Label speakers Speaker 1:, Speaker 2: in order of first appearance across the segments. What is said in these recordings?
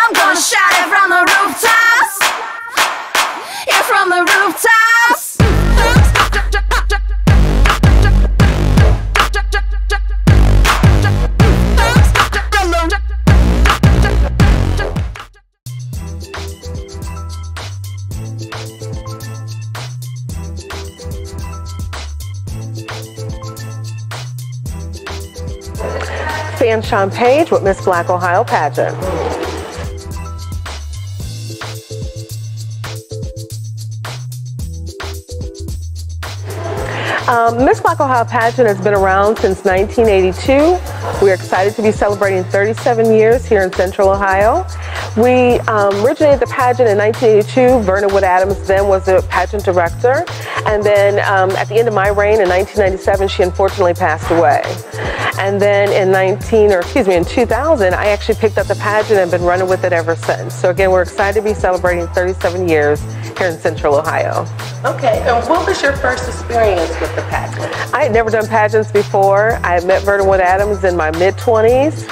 Speaker 1: I'm gonna shout it from the rooftops. Yeah, from the rooftops.
Speaker 2: Fan Sean Page with Miss Black Ohio Pageant. Miss Black Ohio Pageant has been around since 1982. We're excited to be celebrating 37 years here in Central Ohio. We originated the pageant in 1982. Verna Wood Adams then was the pageant director. And then at the end of my reign in 1997, she unfortunately passed away. And then in 2000, I actually picked up the pageant and been running with it ever since. So again, we're excited to be celebrating 37 years here in Central Ohio.
Speaker 3: Okay, and what was your first experience with the pageant?
Speaker 2: I had never done pageants before. I had met Verna Wood Adams in my mid-20s.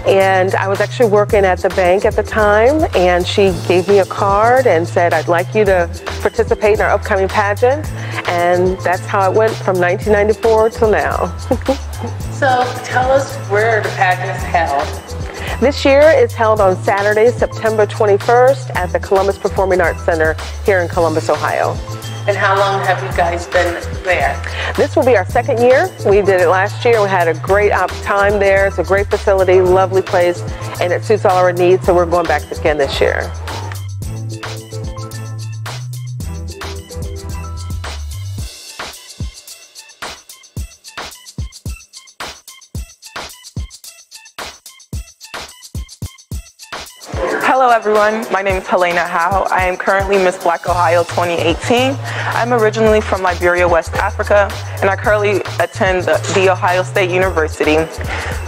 Speaker 2: And I was actually working at the bank at the time, and she gave me a card and said, I'd like you to participate in our upcoming pageant. And that's how it went from 1994 till now.
Speaker 3: So tell us where the pageant is held.
Speaker 2: This year is held on Saturday, September 21st at the Columbus Performing Arts Center here in Columbus, Ohio.
Speaker 3: And how long have you guys been there?
Speaker 2: This will be our second year. We did it last year. We had a great time there. It's a great facility, lovely place, and it suits all our needs, so we're going back again this year.
Speaker 4: Hello everyone, my name is Helena Howe. I am currently Miss Black Ohio 2018. I'm originally from Liberia, West Africa, and I currently attend the Ohio State University.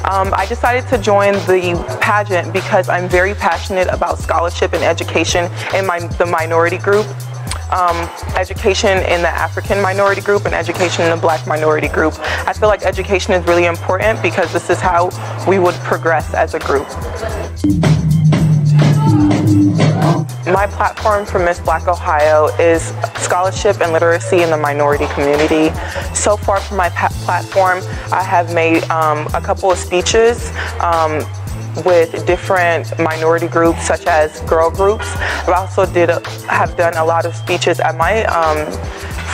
Speaker 4: I decided to join the pageant because I'm very passionate about scholarship and education in the minority group. Education in the African minority group and education in the Black minority group. I feel like education is really important because this is how we would progress as a group. My platform for Miss Black Ohio is scholarship and literacy in the minority community. So far for my platform, I have made a couple of speeches with different minority groups such as girl groups. I also have done a lot of speeches at my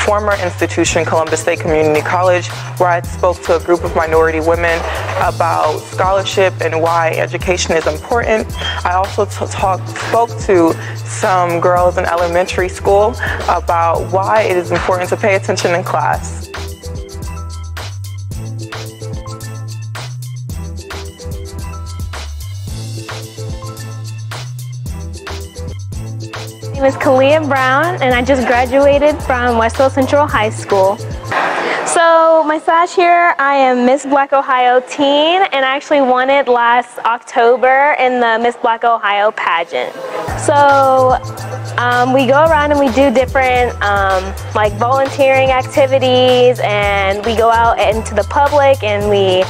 Speaker 4: former institution, Columbus State Community College, where I spoke to a group of minority women about scholarship and why education is important. I also spoke to some girls in elementary school about why it is important to pay attention in class.
Speaker 5: My name is Kalia Brown, and I just graduated from Westville Central High School. So my slash here, I am Miss Black Ohio Teen, and I actually won it last October in the Miss Black Ohio pageant. So we go around and we do different like volunteering activities, and we go out into the public and we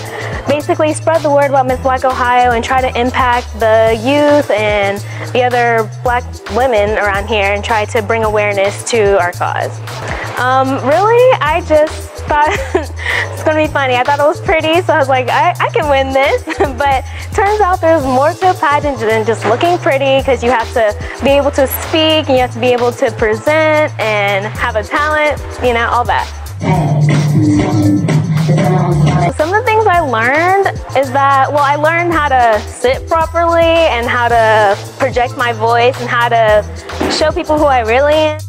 Speaker 5: basically spread the word about Miss Black Ohio and try to impact the youth and the other Black women around here and try to bring awareness to our cause. Really, I just thought it's gonna be funny. I thought it was pretty, so I was like, I can win this. But turns out there's more to a pageant than just looking pretty, because you have to be able to speak, and you have to be able to present and have a talent, you know, all that. Some of the things I learned is that, well, I learned how to sit properly and how to project my voice and how to show people who I really am.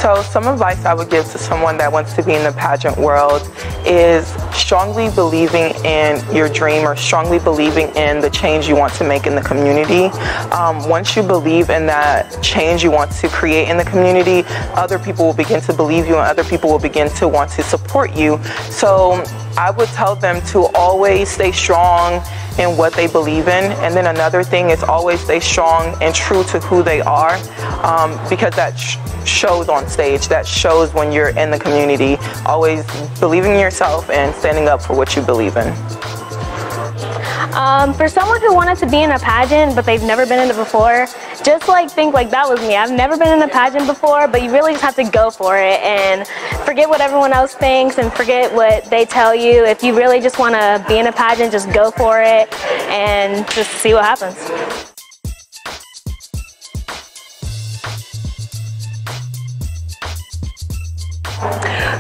Speaker 5: So some advice I would give to someone that wants to be in the pageant world is
Speaker 4: strongly believing in your dream or strongly believing in the change you want to make in the community. Once you believe in that change you want to create in the community, other people will begin to believe you and other people will begin to want to support you. So I would tell them to always stay strong in what they believe in, and then another thing is always stay strong and true to who they are, because that shows on stage, that shows when you're in the community. Always believing in yourself and standing up for what you believe in.
Speaker 5: For someone who wanted to be in a pageant but they've never been in it before, just think like that was me. I've never been in a pageant before, but you really just have to go for it and forget what everyone else thinks and forget what they tell you. If you really just want to be in a pageant, just go for it and just see what happens.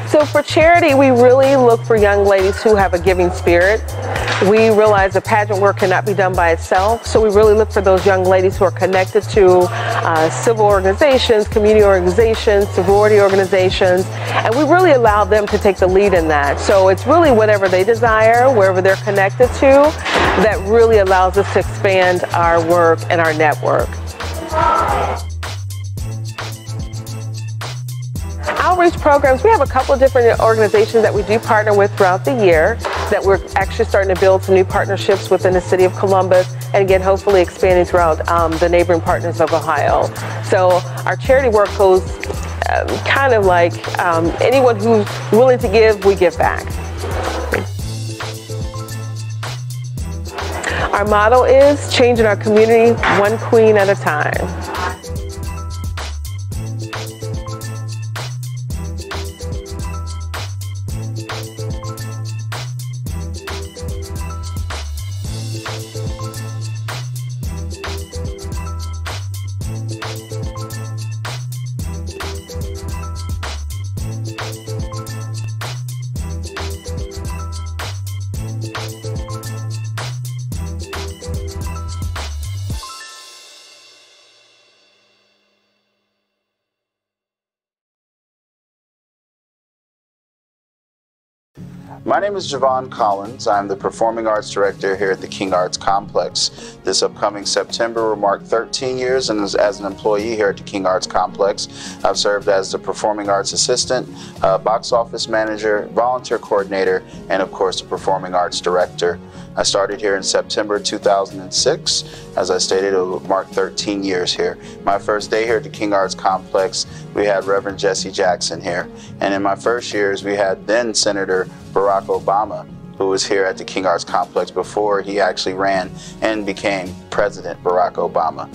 Speaker 2: So for charity, we really look for young ladies who have a giving spirit. We realize that pageant work cannot be done by itself, so we really look for those young ladies who are connected to civil organizations, community organizations, sorority organizations, and we really allow them to take the lead in that. So it's really whatever they desire, wherever they're connected to, that really allows us to expand our work and our network. Outreach programs, we have a couple of different organizations that we do partner with throughout the year, that we're actually starting to build some new partnerships within the city of Columbus, and again, hopefully expanding throughout the neighboring partners of Ohio. So our charity work goes kind of like anyone who's willing to give, we give back. Our motto is changing our community one queen at a time.
Speaker 6: My name is Javon Collins. I'm the Performing Arts Director here at the King Arts Complex. This upcoming September will mark 13 years and as an employee here at the King Arts Complex. I've served as the Performing Arts Assistant, Box Office Manager, Volunteer Coordinator, and of course the Performing Arts Director. I started here in September 2006. As I stated, it will mark 13 years here. My first day here at the King Arts Complex, we had Reverend Jesse Jackson here. And in my first years, we had then Senator Barack Obama, who was here at the King Arts Complex before he actually ran and became President Barack Obama.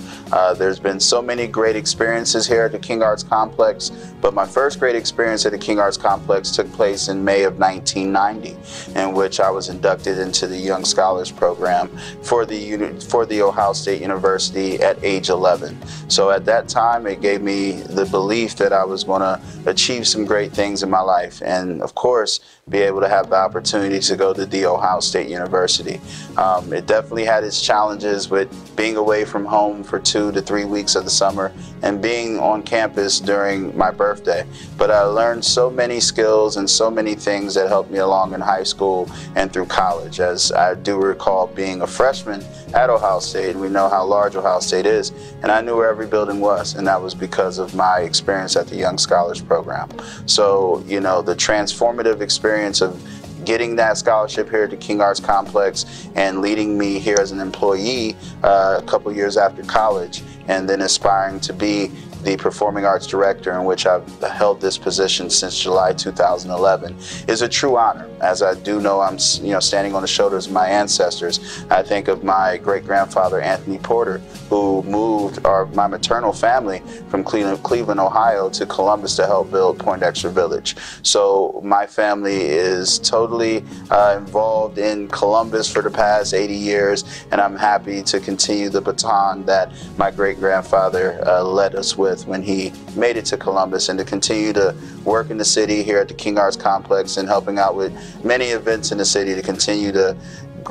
Speaker 6: There's been so many great experiences here at the King Arts Complex, but my first great experience at the King Arts Complex took place in May of 1990, in which I was inducted into the Young Scholars Program for the Ohio State University at age 11. So at that time, it gave me the belief that I was going to achieve some great things in my life, and of course, be able to have the opportunity to go to the Ohio State University. It definitely had its challenges with being away from home for 2 to 3 weeks of the summer and being on campus during my birthday. But I learned so many skills and so many things that helped me along in high school and through college. As I do recall being a freshman at Ohio State, and we know how large Ohio State is, and I knew where every building was, and that was because of my experience at the Young Scholars Program. So, you know, the transformative experience of getting that scholarship here at the King Arts Complex and leading me here as an employee a couple years after college, and then aspiring to be the Performing Arts Director, in which I've held this position since July 2011, is a true honor. As I do know, I'm standing on the shoulders of my ancestors. I think of my great-grandfather Anthony Porter, who moved my maternal family from Cleveland, Ohio to Columbus to help build Poindexter Village. So my family is totally involved in Columbus for the past 80 years, and I'm happy to continue the baton that my great-grandfather led us with when he made it to Columbus, and to continue to work in the city here at the King Arts Complex and helping out with many events in the city to continue to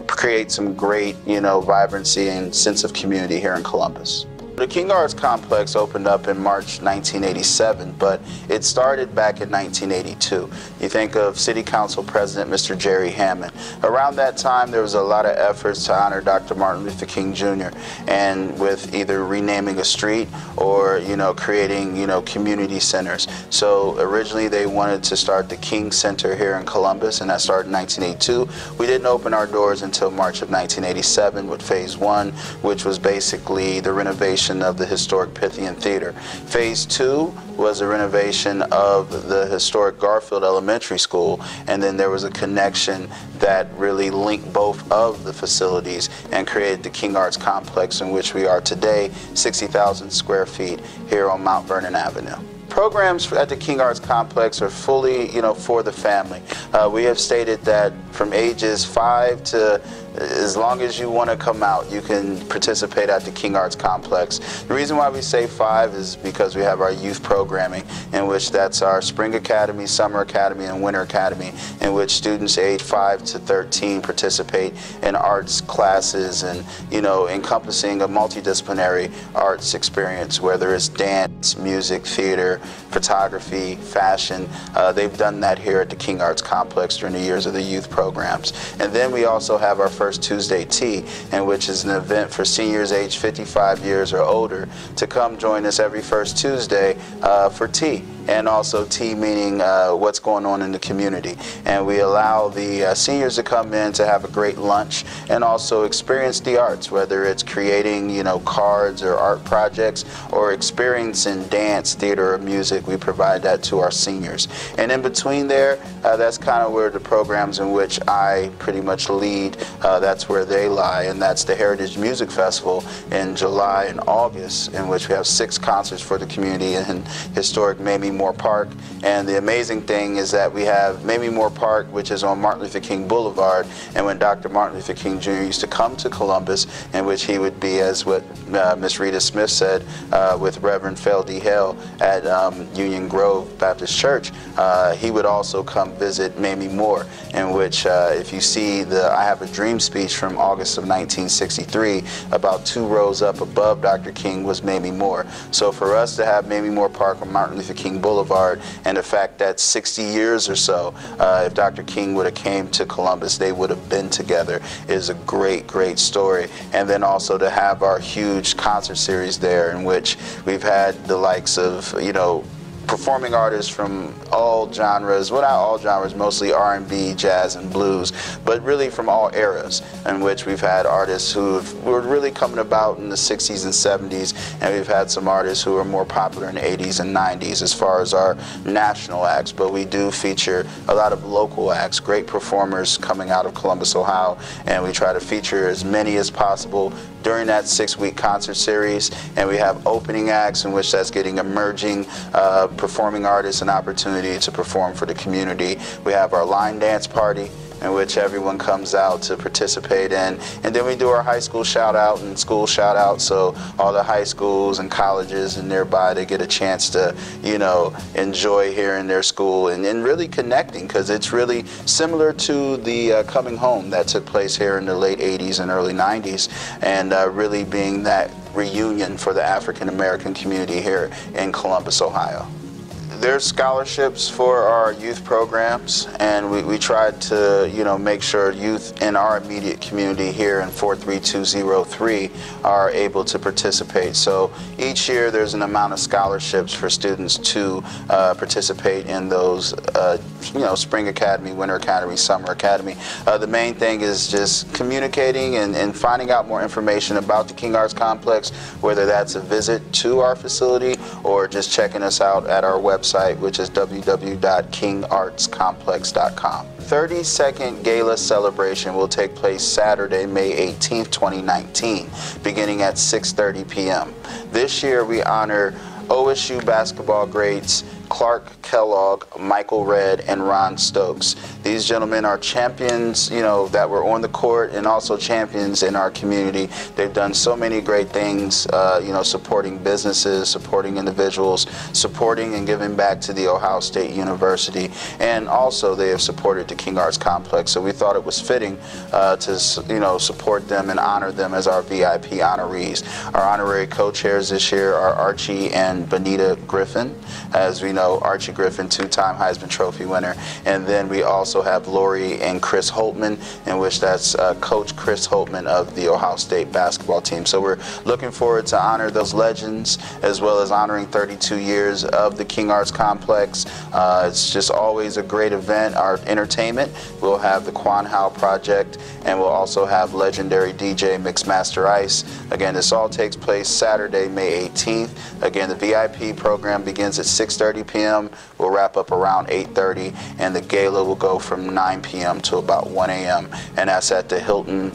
Speaker 6: create some great, vibrancy and sense of community here in Columbus. The King Arts Complex opened up in March 1987, but it started back in 1982. You think of City Council President Mr. Jerry Hammond. Around that time, there was a lot of efforts to honor Dr. Martin Luther King Jr. and with either renaming a street or, creating, community centers. So originally they wanted to start the King Center here in Columbus, and that started in 1982. We didn't open our doors until March of 1987 with Phase 1, which was basically the renovation of the historic Pythian Theater. Phase 2 was a renovation of the historic Garfield Elementary School, and then there was a connection that really linked both of the facilities and created the King Arts Complex in which we are today, 60,000 square feet here on Mount Vernon Avenue. Programs at the King Arts Complex are fully, for the family. We have stated that from ages 5 to as long as you want to come out, you can participate at the King Arts Complex. The reason why we say 5 is because we have our youth programming, in which that's our Spring Academy, Summer Academy, and Winter Academy, in which students age 5 to 13 participate in arts classes and, encompassing a multidisciplinary arts experience, whether it's dance, music, theater, photography, fashion. They've done that here at the King Arts Complex during the years of the youth programs. And then we also have our First Tuesday Tea, in which is an event for seniors aged 55 years or older to come join us every first Tuesday for tea. And also tea meaning what's going on in the community. And we allow the seniors to come in to have a great lunch and also experience the arts, whether it's creating, cards or art projects or experiencing dance, theater, or music. We provide that to our seniors. And in between there, that's kind of where the programs in which I pretty much lead, that's where they lie. And that's the Heritage Music Festival in July and August, in which we have 6 concerts for the community in historic Mamie Moore Park. And the amazing thing is that we have Mamie Moore Park, which is on Martin Luther King Boulevard, and when Dr. Martin Luther King Jr. used to come to Columbus, in which he would be, as what Miss Rita Smith said, with Reverend Phil D. Hale at Union Grove Baptist Church, he would also come visit Mamie Moore, in which if you see I Have a Dream speech from August of 1963, about 2 rows up above Dr. King was Mamie Moore. So for us to have Mamie Moore Park on Martin Luther King Boulevard, and the fact that 60 years or so, if Dr. King would have came to Columbus, they would have been together, is a great, great story. And then also to have our huge concert series there, in which we've had the likes of, performing artists from all genres, well, not all genres, mostly R&B, jazz, and blues, but really from all eras, in which we've had artists who were really coming about in the 60s and 70s, and we've had some artists who are more popular in the 80s and 90s as far as our national acts, but we do feature a lot of local acts, great performers coming out of Columbus, Ohio, and we try to feature as many as possible during that 6-week concert series. And we have opening acts, in which that's getting emerging performing artists an opportunity to perform for the community. We have our line dance party, in which everyone comes out to participate in. And then we do our high school shout out and school shout out, so all the high schools and colleges and nearby, they get a chance to, enjoy here in their school and really connecting, because it's really similar to the Coming Home that took place here in the late 80s and early 90s, and really being that reunion for the African American community here in Columbus, Ohio. There's scholarships for our youth programs, and we tried to, make sure youth in our immediate community here in 43203 are able to participate. So each year there's an amount of scholarships for students to participate in those, Spring Academy, Winter Academy, Summer Academy. The main thing is just communicating and finding out more information about the King Arts Complex, whether that's a visit to our facility or just checking us out at our website, which is www.kingartscomplex.com. 32nd Gala celebration will take place Saturday, May 18th, 2019, beginning at 6:30 p.m. This year we honor OSU basketball greats Clark Kellogg, Michael Redd, and Ron Stokes. These gentlemen are champions, you know, that were on the court and also champions in our community. They've done so many great things, you know, supporting businesses, supporting individuals, supporting and giving back to the Ohio State University, and also they have supported the King Arts Complex. So we thought it was fitting to, you know, support them and honor them as our VIP honorees. Our honorary co-chairs this year are Archie and Benita Griffin. As we know, Archie Griffin, two-time Heisman Trophy winner, and then we also have Lori and Chris Holtman, in which that's Coach Chris Holtman of the Ohio State basketball team. So we're looking forward to honor those legends, as well as honoring 32 years of the King Arts Complex. It's just always a great event. Our entertainment, we'll have the Quan Howe Project, and we'll also have legendary DJ Mixmaster Ice. Again, this all takes place Saturday, May 18th. Again, the VIP program begins at 6:30 p.m. We'll wrap up around 8:30, and the gala will go from 9 p.m. to about 1 a.m. And that's at the Hilton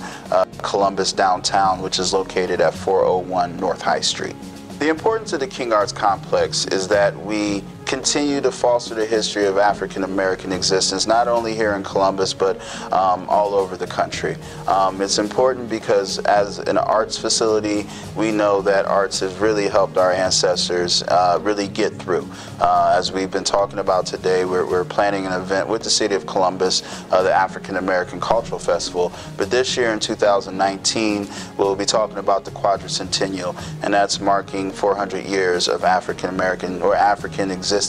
Speaker 6: Columbus downtown, which is located at 401 North High Street. The importance of the King Arts Complex is that we continue to foster the history of African American existence, not only here in Columbus, but all over the country. It's important because as an arts facility, we know that arts has really helped our ancestors really get through. As we've been talking about today, we're planning an event with the City of Columbus, the African American Cultural Festival, but this year in 2019, we'll be talking about the Quadricentennial, and that's marking 400 years of African American or African existence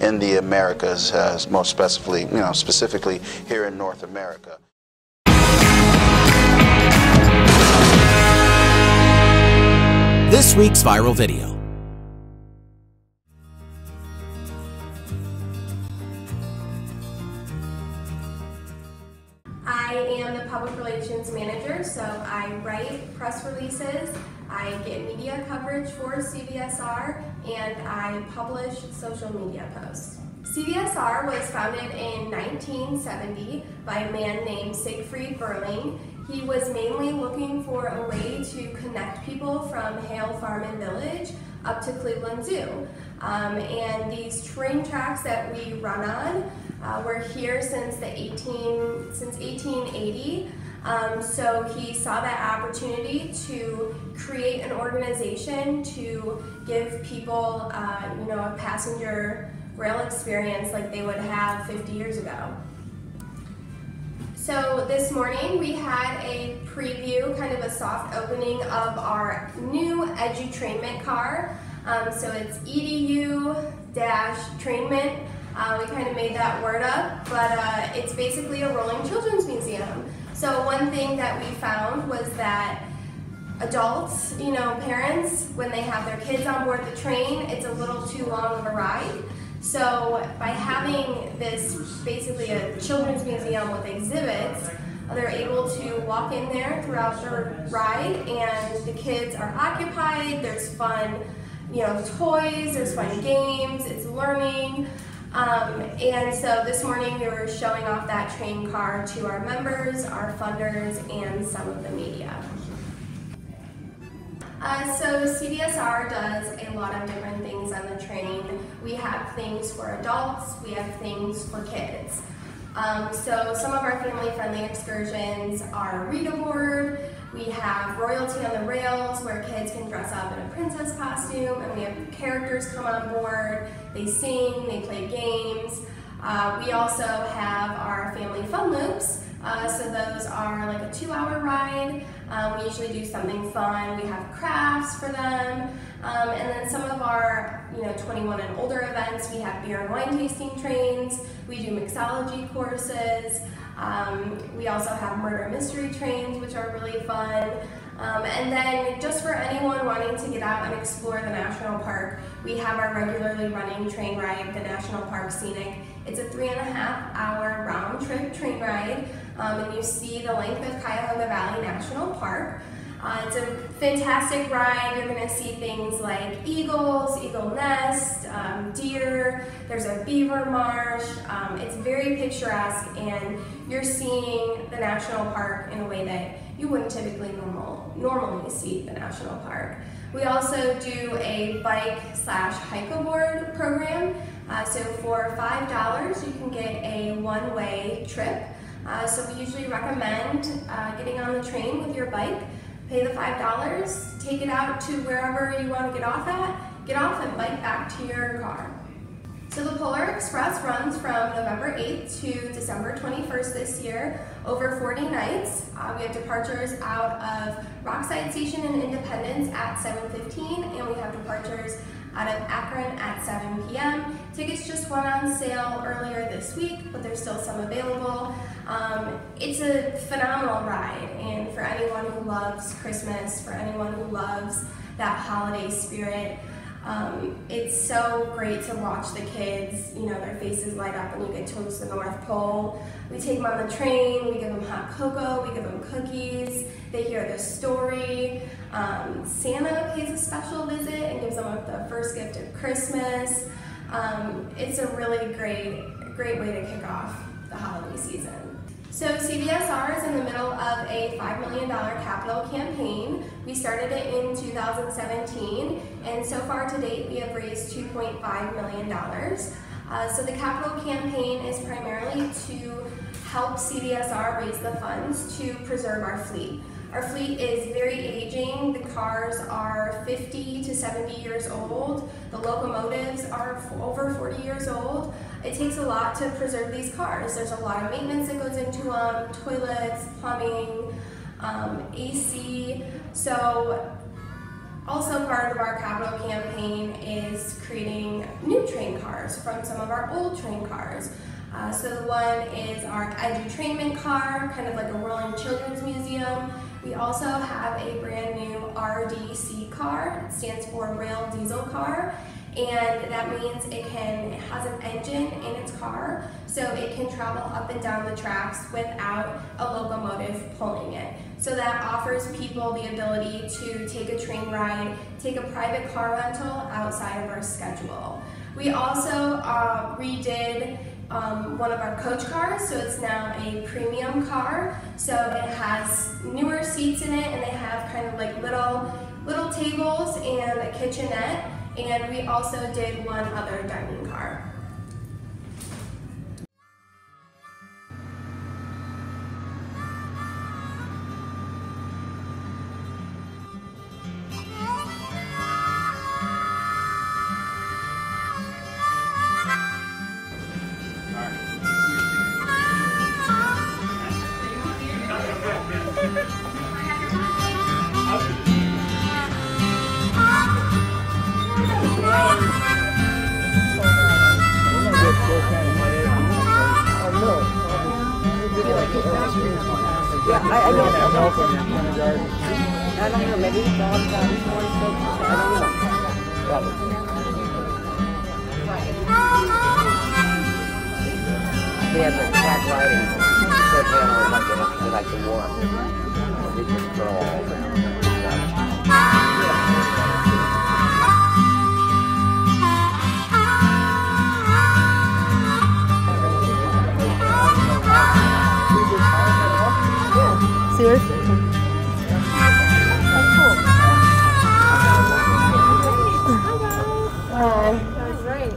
Speaker 6: in the Americas, most specifically here in North America.
Speaker 7: This week's viral video.
Speaker 5: I am the public relations manager, so I write press releases, I get media coverage for CVSR, and I publish social media posts. CVSR was founded in 1970 by a man named Siegfried Berling. He was mainly looking for a way to connect people from Hale Farm and Village up to Cleveland Zoo. And these train tracks that we run on were here since 1880. So he saw that opportunity to create an organization to give people, you know, a passenger rail experience like they would have 50 years ago. So this morning we had a preview, kind of a soft opening of our new edutainment car. So it's EDU-trainment. We kind of made that word up, but it's basically a rolling children's museum. So one thing that we found was that adults, you know, parents, when they have their kids on board the train, it's a little too long of a ride. So by having this basically a children's museum with exhibits, they're able to walk in there throughout the ride, and the kids are occupied. There's fun, you know, toys, there's fun games, it's learning. And so this morning we were showing off that train car to our members, our funders, and some of the media. So CVSR does a lot of different things on the train. We have things for adults, we have things for kids. So some of our family-friendly excursions are read-a-board. We have Royalty on the Rails, where kids can dress up in a princess costume, and we have characters come on board. They sing, they play games. We also have our family fun loops. So those are like a 2-hour ride. We usually do something fun. We have crafts for them. And then some of our 21 and older events, we have beer and wine tasting trains. We do mixology courses. We also have murder mystery trains, which are really fun. And then just for anyone wanting to get out and explore the national park, we have our regularly running train ride, the National Park Scenic. It's a 3.5-hour round trip train ride, and you see the length of Cuyahoga Valley National Park. It's a fantastic ride. You're going to see things like eagles, eagle nest, deer. There's a beaver marsh. It's very picturesque, and you're seeing the national park in a way that you wouldn't typically normally see the national park.
Speaker 8: We also do a bike/hike-aboard program. So for $5, you can get a one-way trip. So we usually recommend getting on the train with your bike, pay the $5, take it out to wherever you want to get off and bike back to your car. So the Polar Express runs from November 8th to December 21st this year, over 40 nights. We have departures out of Rockside Station in Independence at 7:15, and we have departures out of Akron at 7 p.m. Tickets just went on sale earlier this week, but there's still some available. It's a phenomenal ride, and for anyone who loves Christmas, for anyone who loves that holiday spirit, it's so great to watch the kids, you know, their faces light up when you get towards the North Pole. We take them on the train, we give them hot cocoa, we give them cookies, they hear the story. Santa pays a special visit and gives them the first gift of Christmas. It's a really great way to kick off the holiday season. So CVSR is in the middle of a $5 million capital campaign. We started it in 2017, and so far to date we have raised $2.5 million. So the capital campaign is primarily to help CVSR raise the funds to preserve our fleet. Our fleet is very aging. The cars are 50 to 70 years old. The locomotives are over 40 years old. It takes a lot to preserve these cars. There's a lot of maintenance that goes into them, toilets, plumbing, AC. So also part of our capital campaign is creating new train cars from some of our old train cars. So the one is our edutainment car, kind of like a rolling children's museum. We also have a brand new RDC car. It stands for Rail Diesel Car, and that means it has an engine in its car, so it can travel up and down the tracks without a locomotive pulling it. So that offers people the ability to take a train ride, take a private car rental outside of our schedule. We also redid one of our coach cars, so it's now a premium car. So it has newer seats in it, and they have kind of like little tables and a kitchenette. And we also did one other dining car.
Speaker 2: Yeah, I know. I don't know, maybe it's all about this one, I don't know. Probably. We have the cat riding, so they like the war. They just throw all around. Seriously?
Speaker 9: That's right.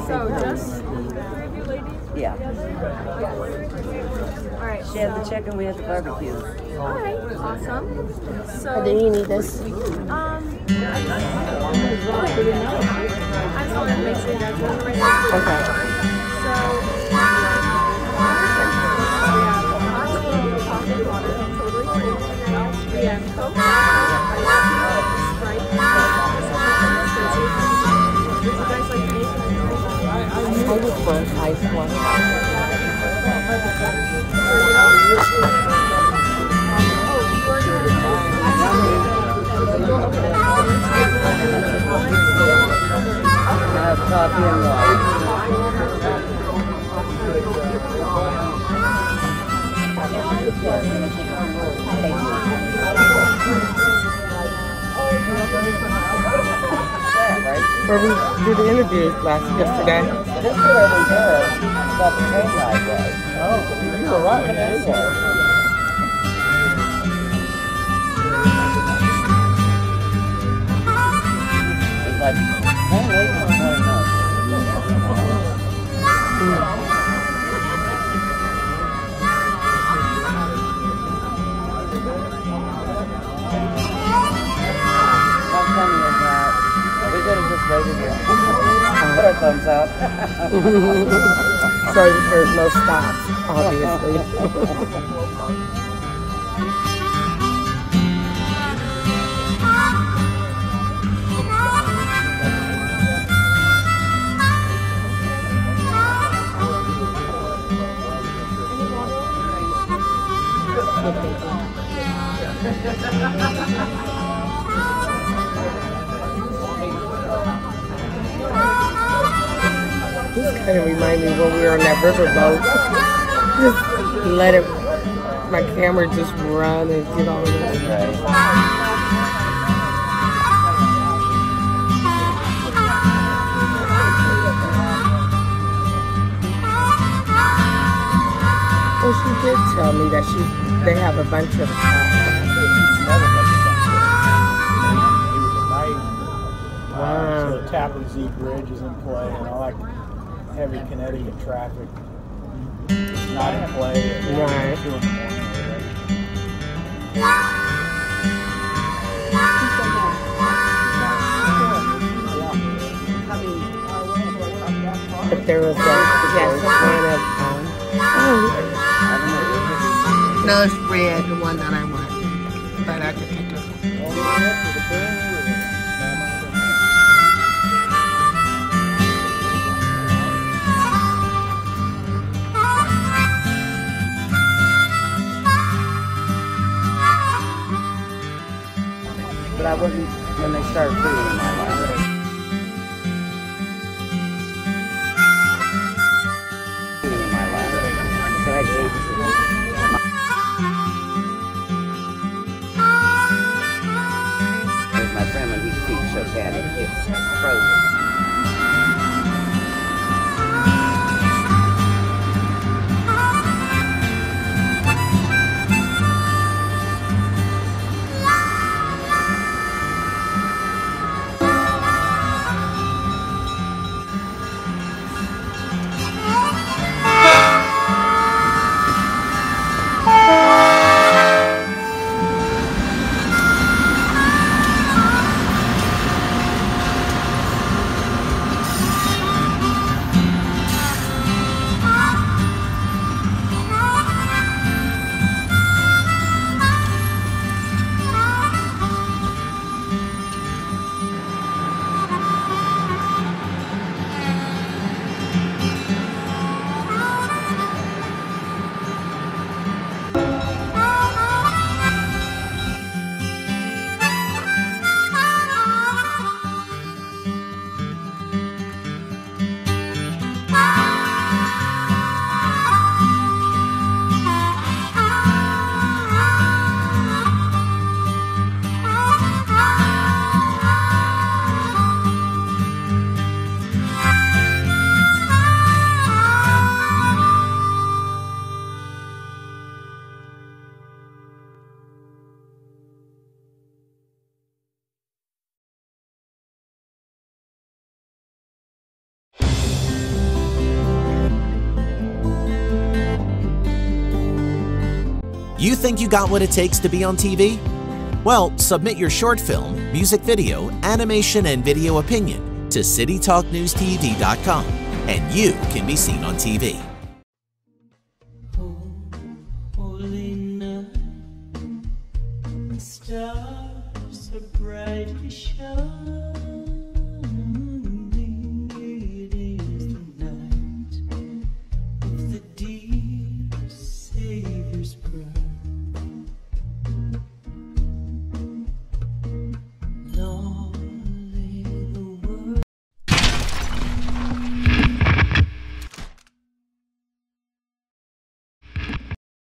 Speaker 9: So just three ladies?
Speaker 2: Yeah.
Speaker 9: All right.
Speaker 2: She had the chicken, we had the barbecue.
Speaker 9: All right. Awesome. So.
Speaker 5: Do you need this?
Speaker 9: I just wanted to make sure you guys were on the right side.
Speaker 2: Okay.
Speaker 9: So. Totally free. We have Coke, Sprite, would you guys like anything?
Speaker 2: I would want ice one. Coffee and water. Where we did the interviews yesterday. This is where we were. About the train ride was. Oh, you were right. Yeah.
Speaker 10: Like, man, they don't really know. How funny is that? We could have just waited here. Put our thumbs out.
Speaker 2: So there's no stops, obviously. This kind of reminds me when we were on that riverboat. Just let it, my camera just run and get all of this. Well, she did tell me that they have a bunch of
Speaker 11: So the Tappan Zee Bridge is in play, and I like heavy Connecticut traffic. It's not in play at 2 in the morning already.
Speaker 2: If there was a kind of no, it's red, the one that I want, but I can pick it.
Speaker 10: But I wouldn't when they started putting it in my life. There's my friend when his feet so bad it gets frozen.
Speaker 7: You think you got what it takes to be on TV? Well, submit your short film, music video, animation, and video opinion to citytalknewstv.com, and you can be seen on TV.